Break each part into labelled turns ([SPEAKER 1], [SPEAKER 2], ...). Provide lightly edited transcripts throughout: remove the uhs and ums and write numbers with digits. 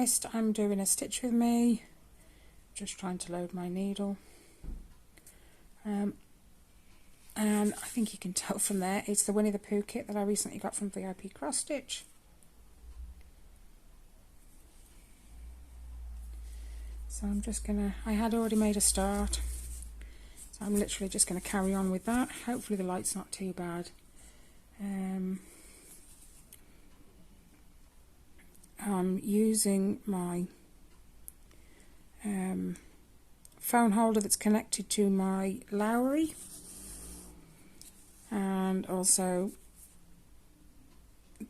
[SPEAKER 1] honest, I'm doing a stitch with me. Just trying to load my needle. And I think you can tell from there, it's the Winnie the Pooh kit that I recently got from VIP Cross Stitch. So I'm just gonna, I had already made a start, so I'm literally just gonna carry on with that. Hopefully the light's not too bad. I'm using my phone holder that's connected to my Lowry, and also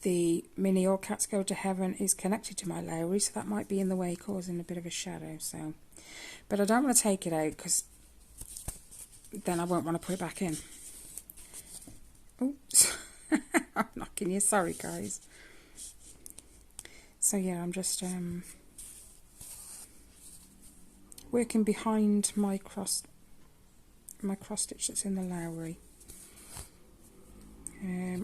[SPEAKER 1] the mini All Cats Go to Heaven is connected to my Lowry, so that might be in the way, causing a bit of a shadow. So, but I don't want to take it out because then I won't want to put it back in. Oops. I'm knocking you, sorry guys. So yeah, I'm just working behind my cross stitch that's in the Lowry.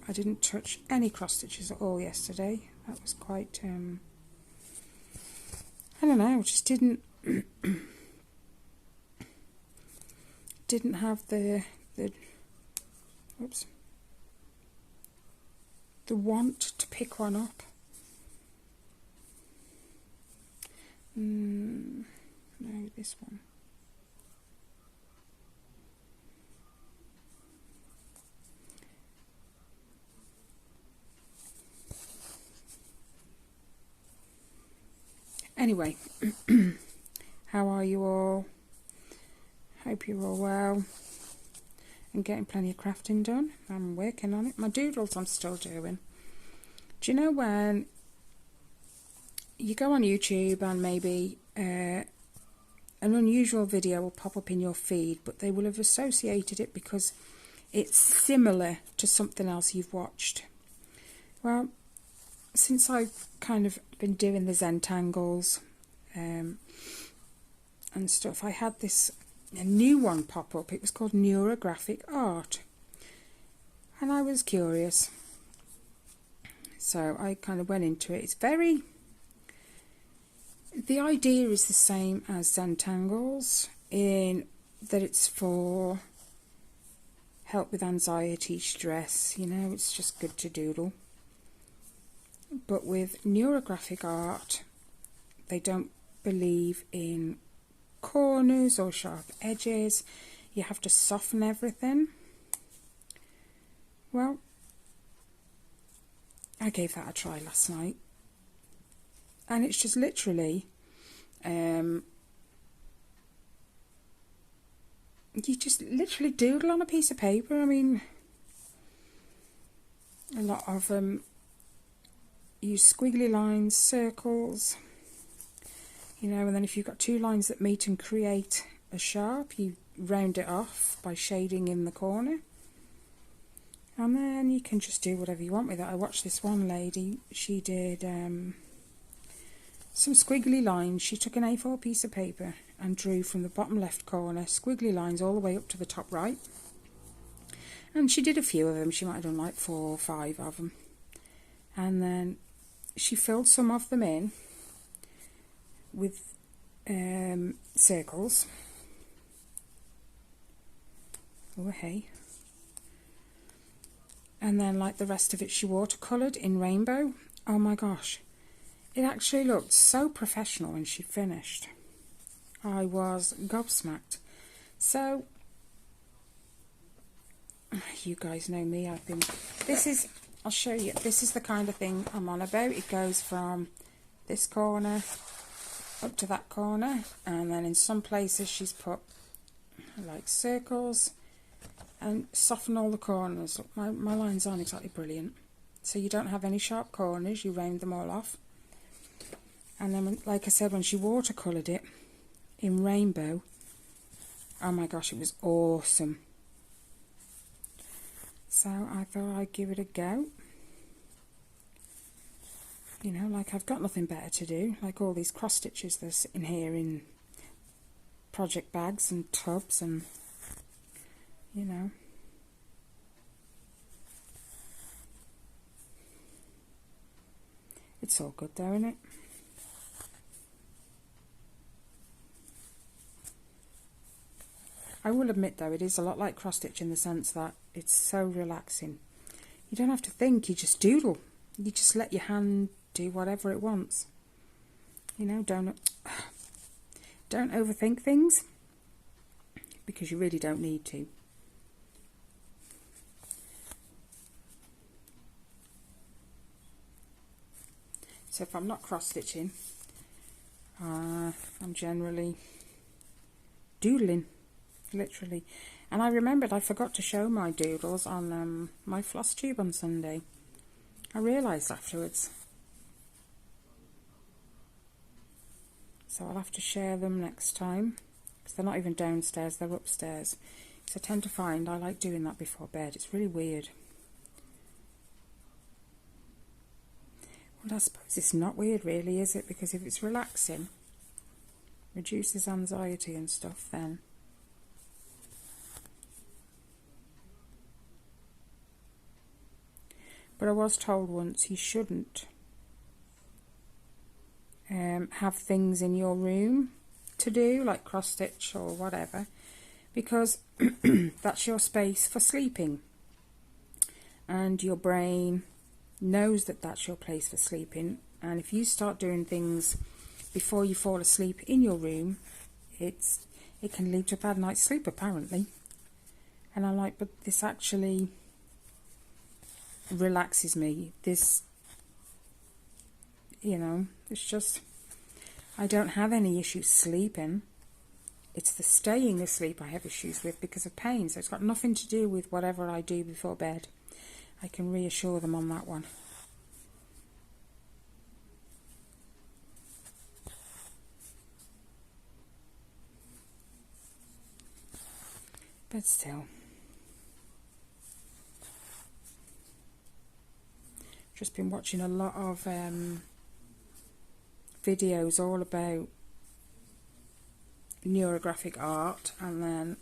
[SPEAKER 1] I didn't touch any cross stitches at all yesterday. That was quite I don't know, just didn't have the want to pick one up. No, this one. Anyway, how are you all? Hope you're all well and getting plenty of crafting done. I'm working on it. My doodles I'm still doing. Do you know when you go on YouTube and maybe an unusual video will pop up in your feed, but they will have associated it because it's similar to something else you've watched? Well, since I've kind of been doing the Zentangles and stuff, I had a new one pop up. It was called Neurographic Art, and I was curious, so I kind of went into it. It's very, the idea is the same as Zentangles in that it's for help with anxiety, stress, you know, it's just good to doodle. But with neurographic art, they don't believe in corners or sharp edges. You have to soften everything. Well, I gave that a try last night, and it's just literally you just literally doodle on a piece of paper. I mean, a lot of them use squiggly lines, circles, you know, and then if you've got two lines that meet and create a sharp, you round it off by shading in the corner, and then you can just do whatever you want with it. I watched this one lady, she did some squiggly lines. She took an A4 piece of paper and drew from the bottom left corner squiggly lines all the way up to the top right, and she did a few of them. She might have done like 4 or 5 of them, and then she filled some of them in with circles. Oh hey. And then like the rest of it she watercoloured in rainbow. Oh my gosh, it actually looked so professional when she finished. I was gobsmacked. So you guys know me, I've been, this is, I'll show you, this is the kind of thing I'm on about. It goes from this corner up to that corner, and then in some places she's put like circles and soften all the corners. Look, my lines aren't exactly brilliant, so you don't have any sharp corners, you round them all off. And then, like I said, when she watercoloured it in rainbow, oh my gosh, it was awesome. So I thought I'd give it a go. You know, like I've got nothing better to do. Like all these cross stitches that are sitting here in project bags and tubs, and you know. It's all good though, isn't it? I will admit though, it is a lot like cross stitch in the sense that it's so relaxing. You don't have to think, you just doodle. You just let your hand do whatever it wants. You know, don't overthink things, because you really don't need to. So if I'm not cross stitching, I'm generally doodling, literally. And I remembered I forgot to show my doodles on my floss tube on Sunday. I realised afterwards. So I'll have to share them next time, because they're not even downstairs, they're upstairs. So I tend to find I like doing that before bed. It's really weird. Well, I suppose it's not weird really, is it? Because if it's relaxing, reduces anxiety and stuff, then but I was told once you shouldn't have things in your room to do, like cross stitch or whatever, because that's your space for sleeping, and your brain knows that that's your place for sleeping. And if you start doing things before you fall asleep in your room, it can lead to a bad night's sleep apparently. And I'm like, but this actually relaxes me. This, you know, it's just, I don't have any issues sleeping. It's the staying asleep I have issues with because of pain. So it's got nothing to do with whatever I do before bed. I can reassure them on that one. But still, just been watching a lot of videos all about neurographic art, and then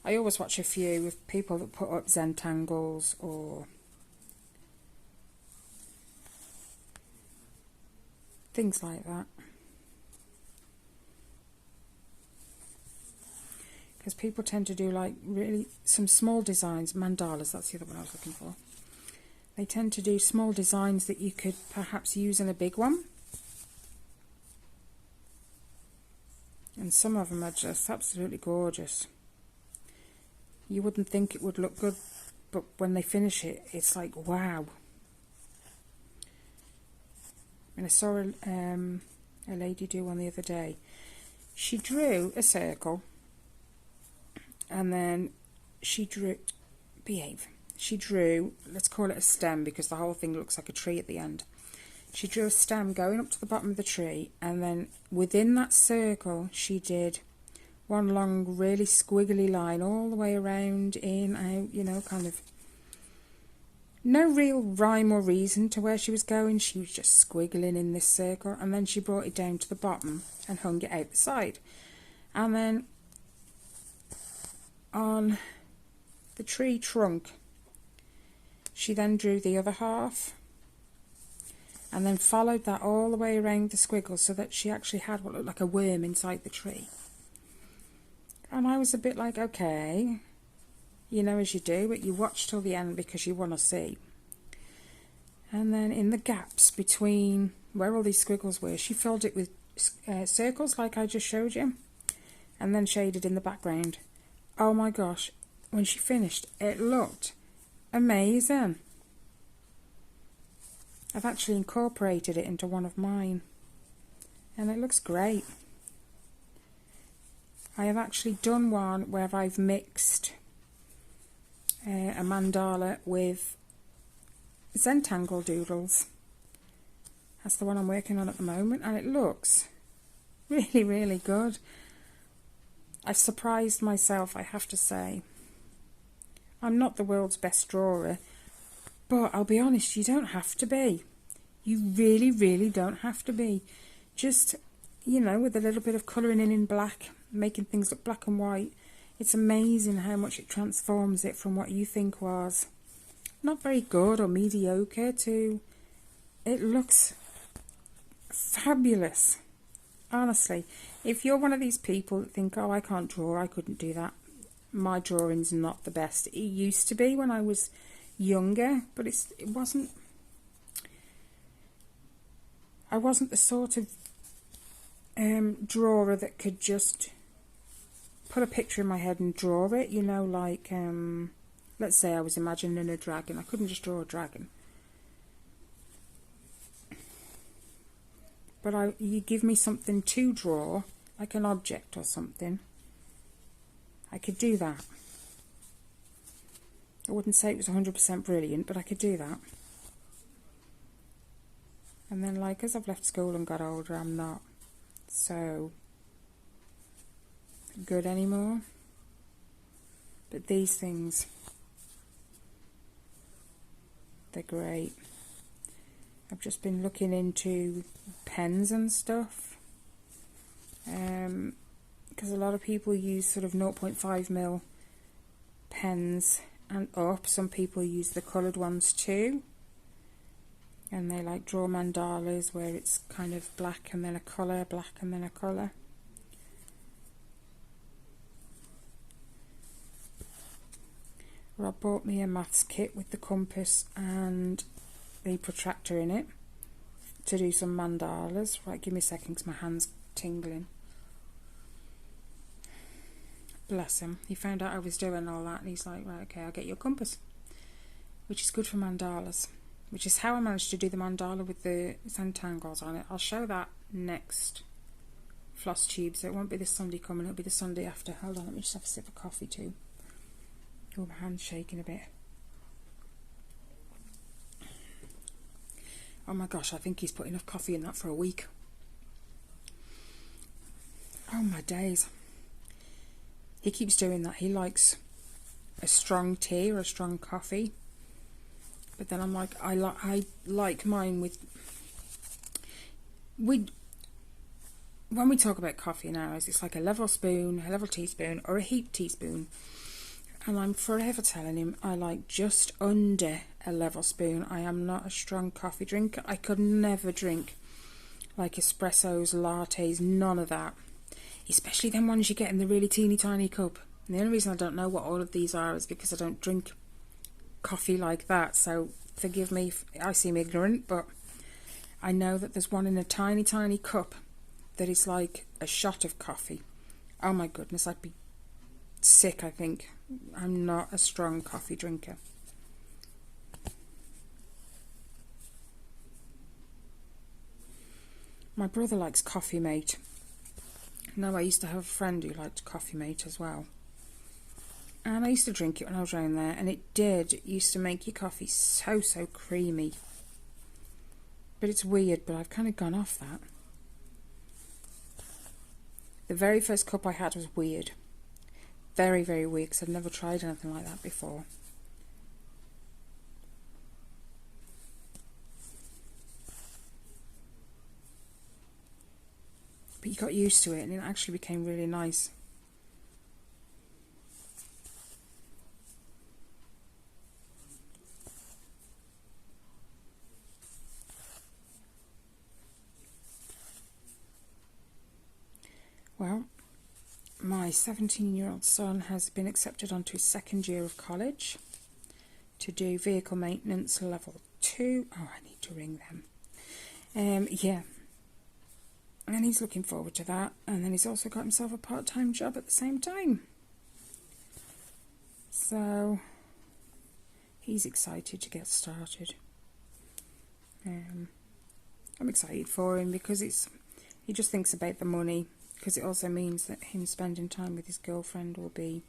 [SPEAKER 1] I always watch a few with people that put up Zentangles or things like that, because people tend to do like really some small designs, mandalas, that's the other one I was looking for. They tend to do small designs that you could perhaps use in a big one, and some of them are just absolutely gorgeous. You wouldn't think it would look good, but when they finish it, it's like wow. And I saw a lady do one the other day. She drew a circle, and then she drew, she drew, let's call it a stem, because the whole thing looks like a tree at the end. She drew a stem going up to the bottom of the tree, and then within that circle she did one long, really squiggly line all the way around, in, out, you know, kind of no real rhyme or reason to where she was going. She was just squiggling in this circle, and then she brought it down to the bottom and hung it out the side. And then on the tree trunk, she then drew the other half, and then followed that all the way around the squiggle, so that she actually had what looked like a worm inside the tree. And I was a bit like, okay, you know, as you do, but you watch till the end because you want to see. And then in the gaps between where all these squiggles were, she filled it with circles like I just showed you, and then shaded in the background. Oh my gosh, when she finished, it looked amazing. I've actually incorporated it into one of mine, and it looks great. I have actually done one where I've mixed a mandala with Zentangle doodles. That's the one I'm working on at the moment, and it looks really, really good. I've surprised myself, I have to say. I'm not the world's best drawer, but I'll be honest, you don't have to be. You really, really don't have to be. Just, you know, with a little bit of colouring in black, making things look black and white, it's amazing how much it transforms it from what you think was not very good or mediocre to it looks fabulous. Honestly, if you're one of these people that think, oh, I can't draw, I couldn't do that, my drawing's not the best. It used to be when I was younger, but it wasn't. I wasn't the sort of drawer that could just put a picture in my head and draw it, you know, like, let's say I was imagining a dragon. I couldn't just draw a dragon. But you give me something to draw, like an object or something, I could do that. I wouldn't say it was 100% brilliant, but I could do that. And then, like, as I've left school and got older, I'm not so good anymore. But these things, they're great. I've just been looking into pens and stuff, because a lot of people use sort of 0.5mm pens and up. Some people use the coloured ones too, and they like draw mandalas where it's kind of black and then a colour, black and then a colour. Rob bought me a maths kit with the compass and the protractor in it to do some mandalas. Right, give me a second because my hand's tingling. Bless him. He found out I was doing all that and he's like, right, okay, I'll get you a compass, which is good for mandalas, which is how I managed to do the mandala with the Zentangles on it. I'll show that next floss tube, so it won't be this Sunday coming, it'll be the Sunday after. Hold on, let me just have a sip of coffee too. Oh, my hand's shaking a bit. Oh my gosh, I think he's put enough coffee in that for a week. Oh my days. He keeps doing that. He likes a strong tea or a strong coffee. But then I'm like, I like mine with... when we talk about coffee nowadays, it's like a level spoon, a level teaspoon, or a heaped teaspoon. And I'm forever telling him I like just under a level spoon. I am not a strong coffee drinker. I could never drink like espressos, lattes, none of that. Especially them ones you get in the really teeny tiny cup. And the only reason I don't know what all of these are is because I don't drink coffee like that. So forgive me if I seem ignorant, but I know that there's one in a tiny, tiny cup that is like a shot of coffee. Oh my goodness, I'd be sick, I think. I'm not a strong coffee drinker. My brother likes Coffee Mate. Now, I used to have a friend who liked Coffee Mate as well. And I used to drink it when I was around there, and it used to make your coffee so, so creamy. But it's weird, but I've kind of gone off that. The very first cup I had was weird. Very, very weird, because I've never tried anything like that before. But you got used to it, and it actually became really nice. Well, my 17-year-old son has been accepted onto his second year of college to do vehicle maintenance level 2. Oh, I need to ring them. Yeah. And he's looking forward to that. And then he's also got himself a part-time job at the same time. So, he's excited to get started. I'm excited for him because he just thinks about the money. Because it also means that him spending time with his girlfriend will be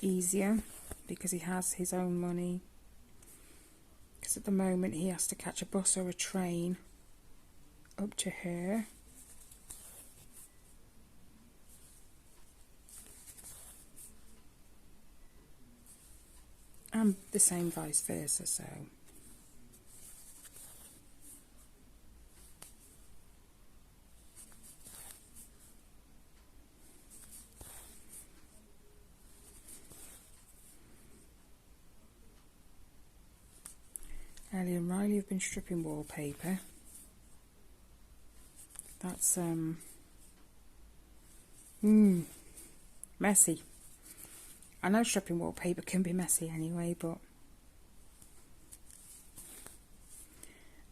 [SPEAKER 1] easier because he has his own money. Because at the moment he has to catch a bus or a train up to her. And the same vice versa, so... Ellie and Riley have been stripping wallpaper. That's messy. I know stripping wallpaper can be messy anyway, but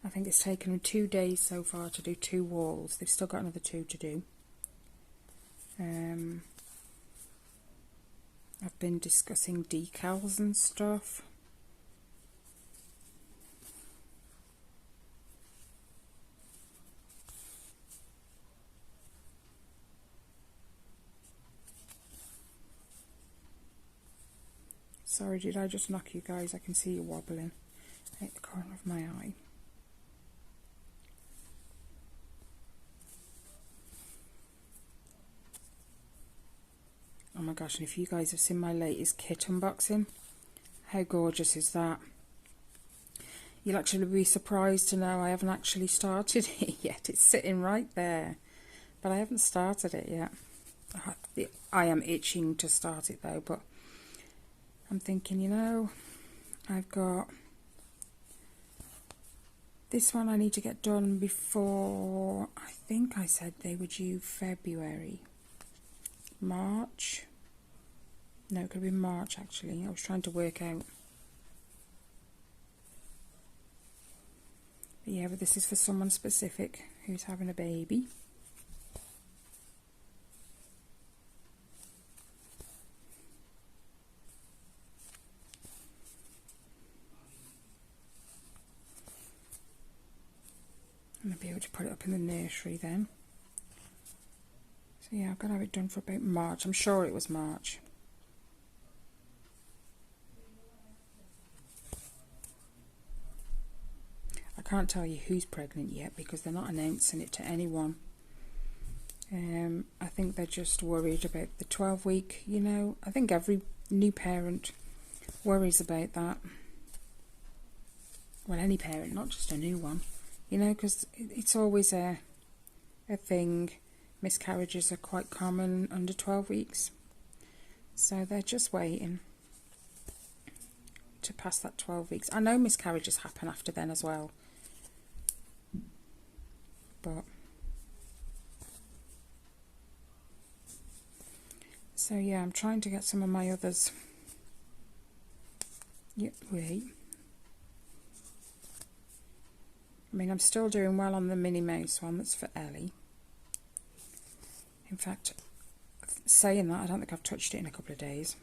[SPEAKER 1] I think it's taken them 2 days so far to do 2 walls. They've still got another 2 to do. I've been discussing decals and stuff. Sorry, did I just knock you guys? I can see you wobbling at the corner of my eye. Oh my gosh, and if you guys have seen my latest kit unboxing, how gorgeous is that? You'll actually be surprised to know I haven't actually started it yet. It's sitting right there, but I haven't started it yet. I am itching to start it though, but I'm thinking, you know, I've got this one I need to get done before, I think I said they were due February, March. No, it could be March actually. I was trying to work out. But yeah, but this is for someone specific who's having a baby. I'm going to be able to put it up in the nursery then. So yeah, I've got to have it done for about March. I'm sure it was March. I can't tell you who's pregnant yet because they're not announcing it to anyone. I think they're just worried about the 12-week, you know. I think every new parent worries about that. Well, any parent, not just a new one. You know, because it's always a thing. Miscarriages are quite common under 12 weeks. So they're just waiting to pass that 12 weeks. I know miscarriages happen after then as well. But so yeah, I'm trying to get some of my others. Yep, wait. I mean, I'm still doing well on the Minnie Mouse one. That's for Ellie. In fact, saying that, I don't think I've touched it in a couple of days.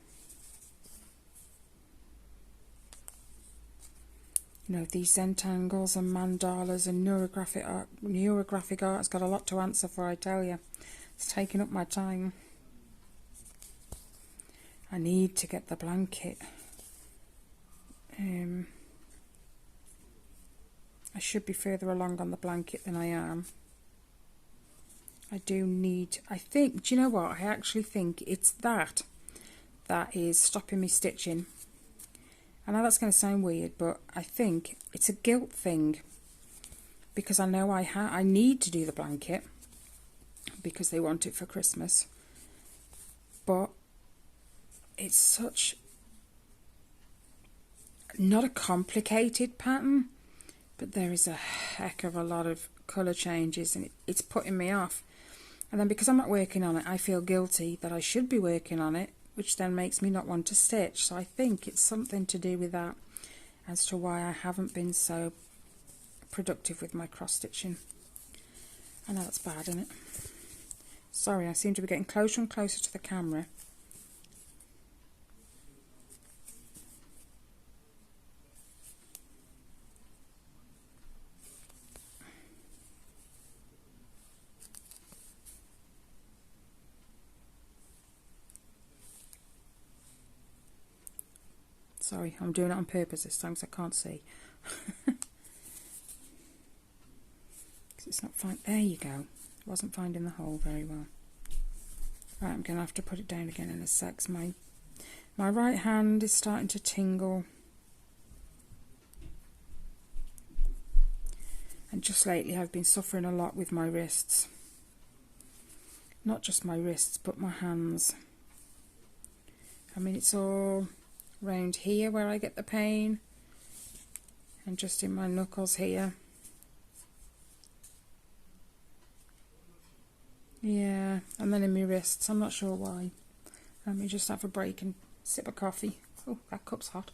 [SPEAKER 1] You know, these Zentangles and mandalas and neurographic art has got a lot to answer for, I tell you. It's taking up my time. I need to get the blanket. I should be further along on the blanket than I am. I do need, I think, do you know what? I actually think it's that is stopping me stitching. I know that's going to sound weird, but I think it's a guilt thing because I know I need to do the blanket because they want it for Christmas. But it's such not a complicated pattern, but there is a heck of a lot of colour changes and it's putting me off. And then because I'm not working on it, I feel guilty that I should be working on it, which then makes me not want to stitch. So I think it's something to do with that as to why I haven't been so productive with my cross stitching. I know that's bad, isn't it? Sorry, I seem to be getting closer and closer to the camera. Sorry, I'm doing it on purpose this time because I can't see. It's not fine. There you go. Wasn't finding the hole very well. Right, I'm going to have to put it down again in a sec. My right hand is starting to tingle. And just lately I've been suffering a lot with my wrists. Not just my wrists, but my hands. I mean, it's all round here where I get the pain. And just in my knuckles here. Yeah, and then in my wrists. I'm not sure why. Let me just have a break and Sip of coffee. Oh, that cup's hot.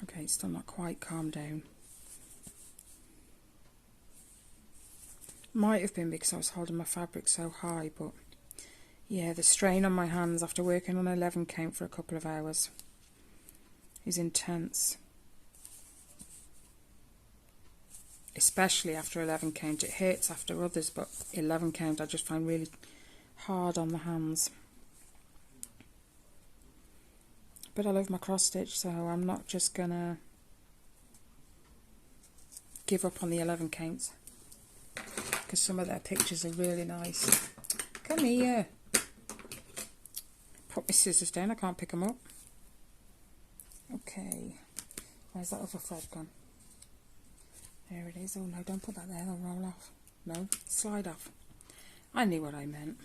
[SPEAKER 1] Okay, it's still not quite calmed down. Might have been because I was holding my fabric so high, but yeah, the strain on my hands after working on 11 count for a couple of hours is intense. Especially after 11 count. It hurts after others, but 11 count I just find really hard on the hands. But I love my cross stitch, so I'm not just gonna give up on the 11 counts, because some of their pictures are really nice. Come here. Put my scissors down, I can't pick them up. Okay, where's that other thread gone? There it is. Oh no, don't put that there, they'll roll off. No, slide off. I knew what I meant.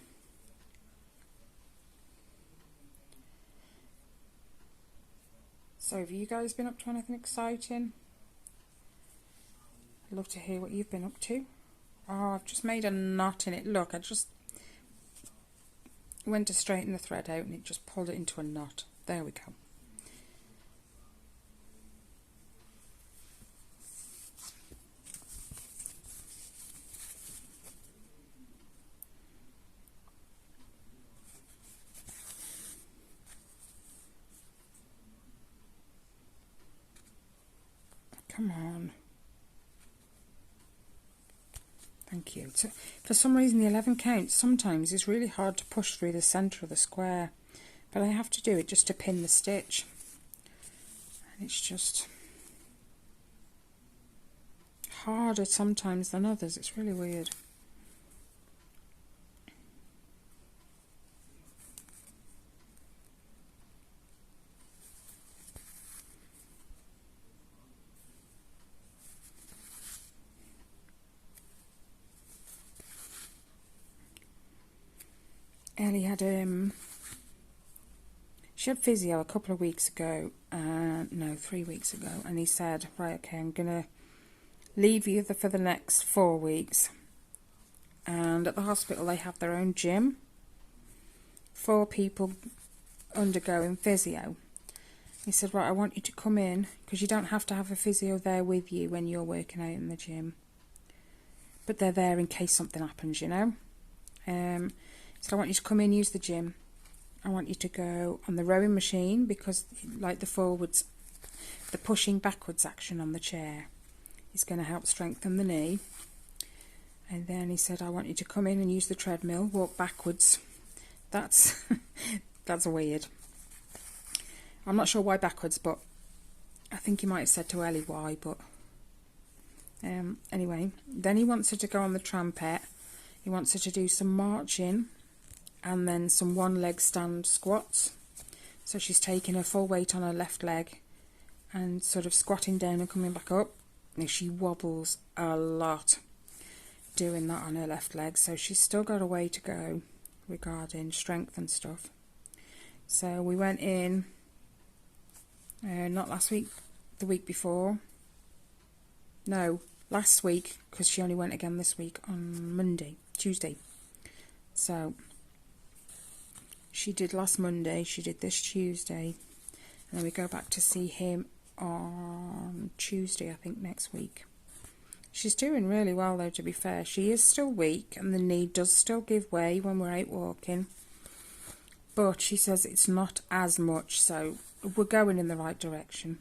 [SPEAKER 1] So have you guys been up to anything exciting? I'd love to hear what you've been up to. Oh, I've just made a knot in it. Look, I just went to straighten the thread out and it just pulled it into a knot. There we go. Come on. Thank you. So, for some reason the 11 count sometimes is really hard to push through the centre of the square, but I have to do it just to pin the stitch, and it's just harder sometimes than others. It's really weird. Ellie had she had physio a couple of weeks ago, no, 3 weeks ago, and he said, right, okay, I'm gonna leave you for the next 4 weeks, and at the hospital they have their own gym for people undergoing physio. He said, right, I want you to come in, because you don't have to have a physio there with you when you're working out in the gym, but they're there in case something happens, you know. So I want you to come in, use the gym. I want you to go on the rowing machine, because like the pushing backwards action on the chair is going to help strengthen the knee. And then he said, I want you to come in and use the treadmill, walk backwards. That's that's weird. I'm not sure why backwards, but I think he might have said to Ellie why, but anyway. Then he wants her to go on the trampet. He wants her to do some marching and then some one-leg stand squats. So she's taking her full weight on her left leg and sort of squatting down and coming back up. Now she wobbles a lot doing that on her left leg, so she's still got a way to go regarding strength and stuff. So we went in, not last week, the week before. No, last week, because she only went again this week on Tuesday. So she did last Monday, she did this Tuesday, and then we go back to see him on Tuesday, I think, next week. She's doing really well though, to be fair. She is still weak and the knee does still give way when we're out walking, but she says it's not as much, so we're going in the right direction.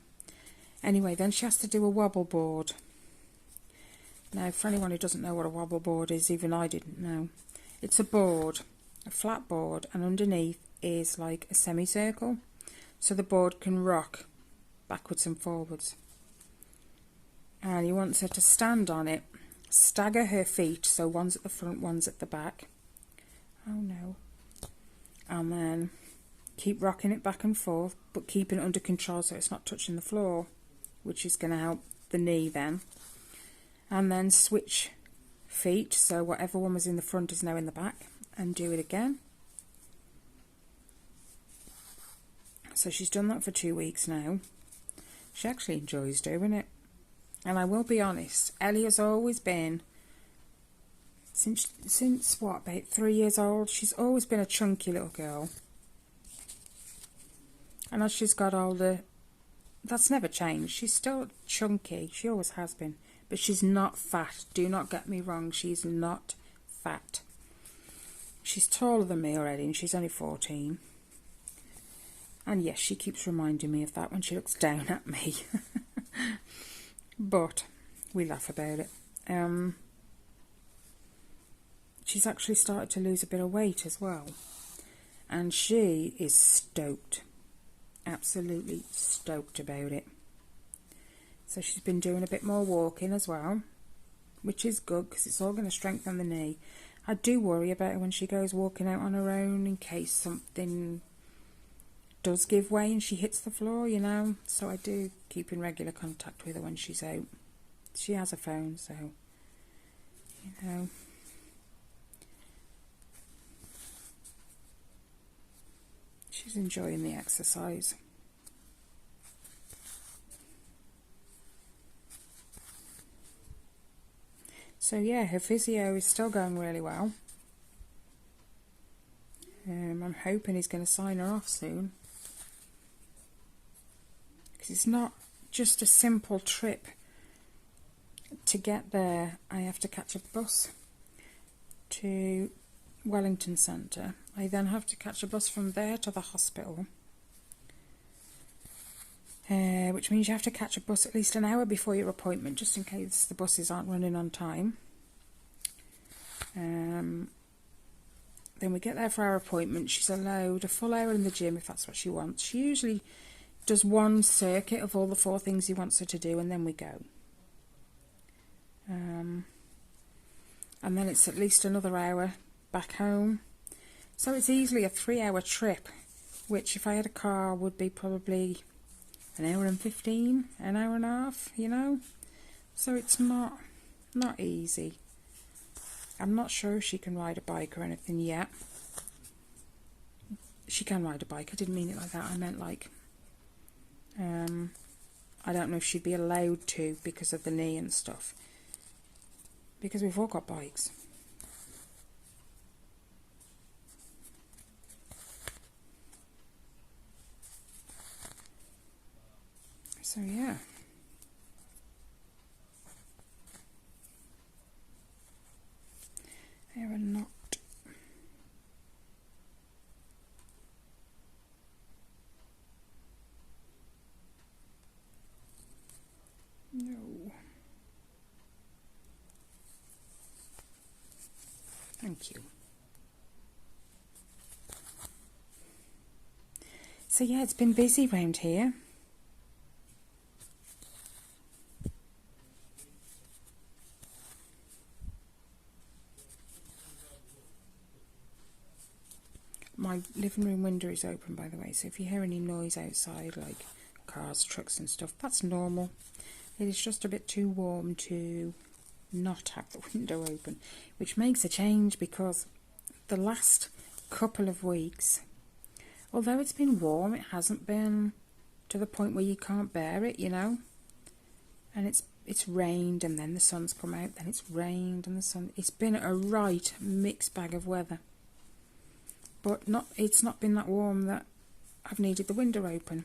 [SPEAKER 1] Anyway, then she has to do a wobble board. Now, for anyone who doesn't know what a wobble board is, even I didn't know. It's a board, a flat board, and underneath is like a semicircle, so the board can rock backwards and forwards. And he wants her to stand on it, stagger her feet, so one's at the front, one's at the back. Oh no. And then keep rocking it back and forth, but keeping it under control so it's not touching the floor, which is going to help the knee then. And then switch feet, so whatever one was in the front is now in the back, and do it again. So she's done that for 2 weeks now. She actually enjoys doing it. And I will be honest, Ellie has always been Since what, about 3 years old. She's always been a chunky little girl. And as she's got older, that's never changed. She's still chunky. She always has been. But she's not fat. Do not get me wrong. She's not fat. She's taller than me already, and she's only 14. And yes, she keeps reminding me of that when she looks down at me. But we laugh about it. She's actually started to lose a bit of weight as well. And she is stoked. Absolutely stoked about it. So she's been doing a bit more walking as well, which is good because it's all going to strengthen the knee. I do worry about her when she goes walking out on her own in case something does give way and she hits the floor, you know. So I do keep in regular contact with her when she's out. She has a phone, so, you know. She's enjoying the exercise. So yeah, her physio is still going really well. I'm hoping he's going to sign her off soon. Because it's not just a simple trip. To get there, I have to catch a bus to Wellington Centre. I then have to catch a bus from there to the hospital. Which means you have to catch a bus at least an hour before your appointment, just in case the buses aren't running on time. Then we get there for our appointment. She's allowed a full hour in the gym if that's what she wants. She usually does one circuit of all the 4 things he wants her to do, and then we go. And then it's at least another hour back home. So it's easily a 3-hour trip, which if I had a car would be probably an hour and 15, an hour and a half, you know. So it's not easy. I'm not sure if she can ride a bike or anything yet. She can ride a bike. I didn't mean it like that. I meant like, I don't know if she'd be allowed to because of the knee and stuff. Because we've all got bikes. So yeah. There are not. No. Thank you. So yeah, it's been busy round here. My living room window is open, by the way, so if you hear any noise outside, like cars, trucks and stuff, that's normal. It is just a bit too warm to not have the window open, which makes a change because the last couple of weeks, although it's been warm, it hasn't been to the point where you can't bear it, you know. And it's rained and then the sun's come out, then it's rained and the sun. It's been a right mixed bag of weather. But it's not been that warm that I've needed the window open.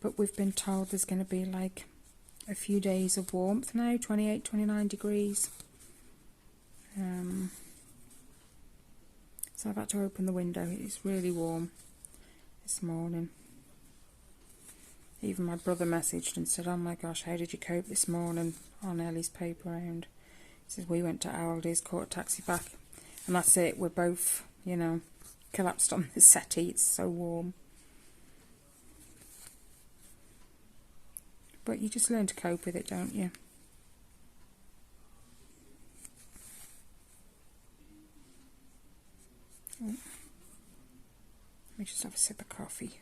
[SPEAKER 1] But we've been told there's going to be like a few days of warmth now, 28, 29 degrees. So I've had to open the window. It's really warm this morning. Even my brother messaged and said, oh my gosh, how did you cope this morning on Ellie's paper round? He says, we went to Aldi's, caught a taxi back, and that's it. We're both, you know, collapsed on the settee. It's so warm. But you just learn to cope with it, don't you? Oh. Let me just have a sip of coffee.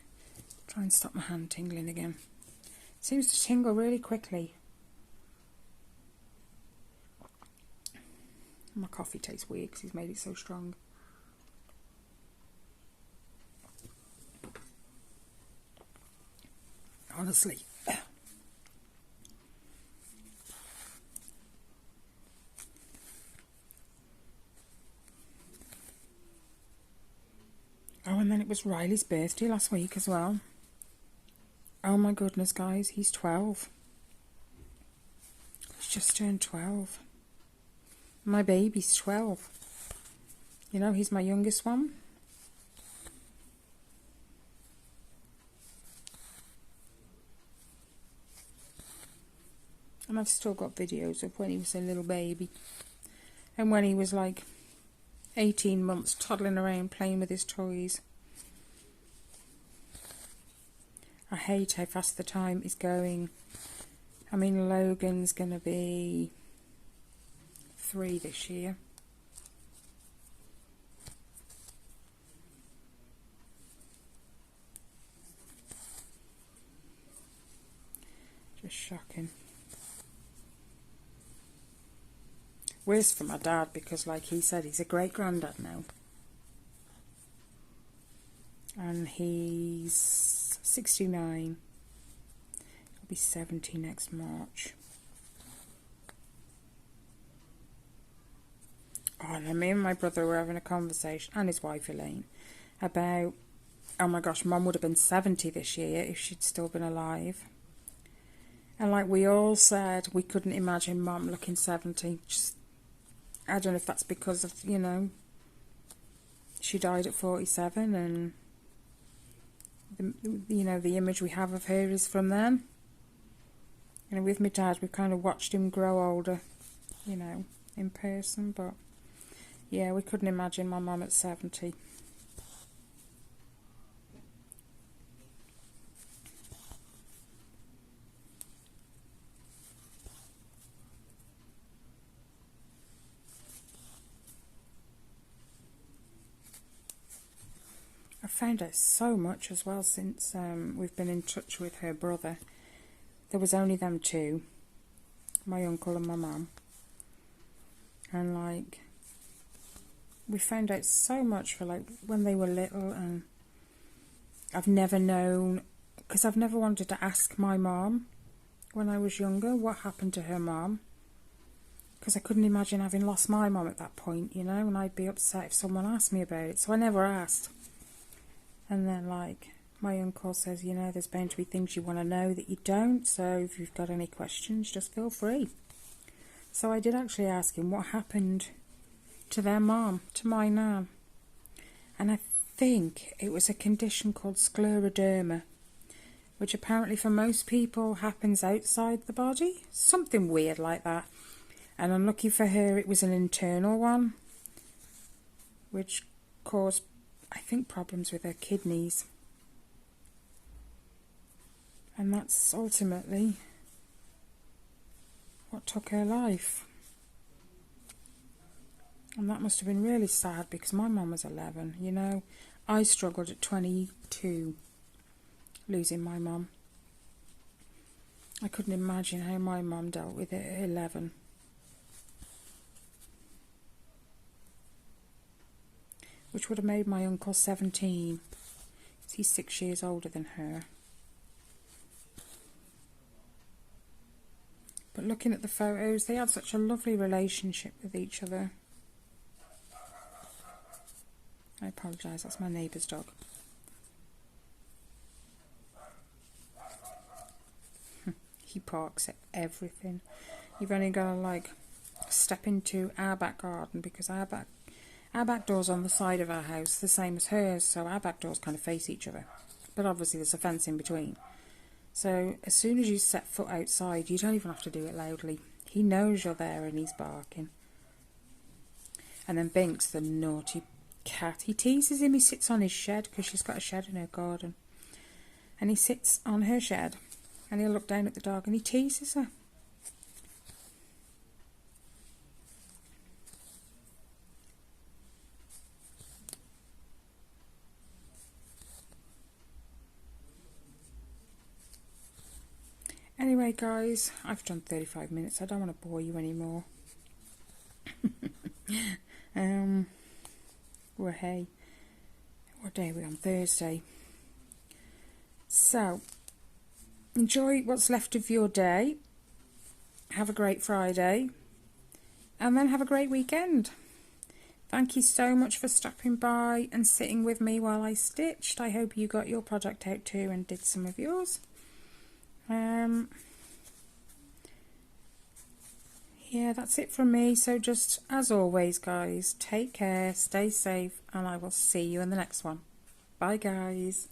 [SPEAKER 1] Try and stop my hand tingling again. It seems to tingle really quickly. My coffee tastes weird because he's made it so strong. Honestly. it was Riley's birthday last week as well. Oh my goodness, guys, he's 12. He's just turned 12. My baby's 12. You know, he's my youngest one. And I've still got videos of when he was a little baby. And when he was like 18 months toddling around playing with his toys. I hate how fast the time is going. I mean, Logan's going to be 3 this year. Just shocking. Worse for my dad because, like he said, he's a great-granddad now. And he's 69. He'll be 70 next March. Oh, and me and my brother were having a conversation, and his wife Elaine, about, oh my gosh, Mum would have been 70 this year if she'd still been alive. And like we all said, we couldn't imagine Mum looking 70. Just, I don't know if that's because of, you know, she died at 47 and, you know, the image we have of her is from then. You know, with my dad, we kind of watched him grow older, you know, in person, but yeah, we couldn't imagine my mum at 70. I found out so much as well since we've been in touch with her brother. There was only them two, my uncle and my mum. And like, we found out so much for like when they were little, and I've never known, because I've never wanted to ask my mum when I was younger what happened to her mum. Because I couldn't imagine having lost my mum at that point, you know, and I'd be upset if someone asked me about it. So I never asked. And then, like, my uncle says, you know, there's bound to be things you want to know that you don't, so if you've got any questions, just feel free. So I did actually ask him what happened to their mum, to my nan. And I think it was a condition called scleroderma, which apparently for most people happens outside the body. Something weird like that. And unlucky for her, it was an internal one, which caused, I think, problems with her kidneys. And that's ultimately what took her life. And that must have been really sad because my mum was 11, you know. I struggled at 22, losing my mum. I couldn't imagine how my mum dealt with it at 11. Which would have made my uncle 17. He's 6 years older than her. But looking at the photos, they had such a lovely relationship with each other. I apologise, that's my neighbour's dog. He barks at everything. You've only got to, like, step into our back garden because our back door's on the side of our house, the same as hers, so our back doors kind of face each other. But obviously there's a fence in between. So as soon as you set foot outside, you don't even have to do it loudly. He knows you're there and he's barking. And then Binks, the naughty cat, he teases him. He sits on his shed because she's got a shed in her garden. And he sits on her shed and he'll look down at the dog and he teases her. Anyway, guys, I've done 35 minutes. I don't want to bore you anymore. Well, hey, what day are we on? Thursday. So, enjoy what's left of your day. Have a great Friday. And then have a great weekend. Thank you so much for stopping by and sitting with me while I stitched. I hope you got your project out too and did some of yours. Yeah, that's it from me. So just as always, guys, take care, stay safe, and I will see you in the next one. Bye, guys.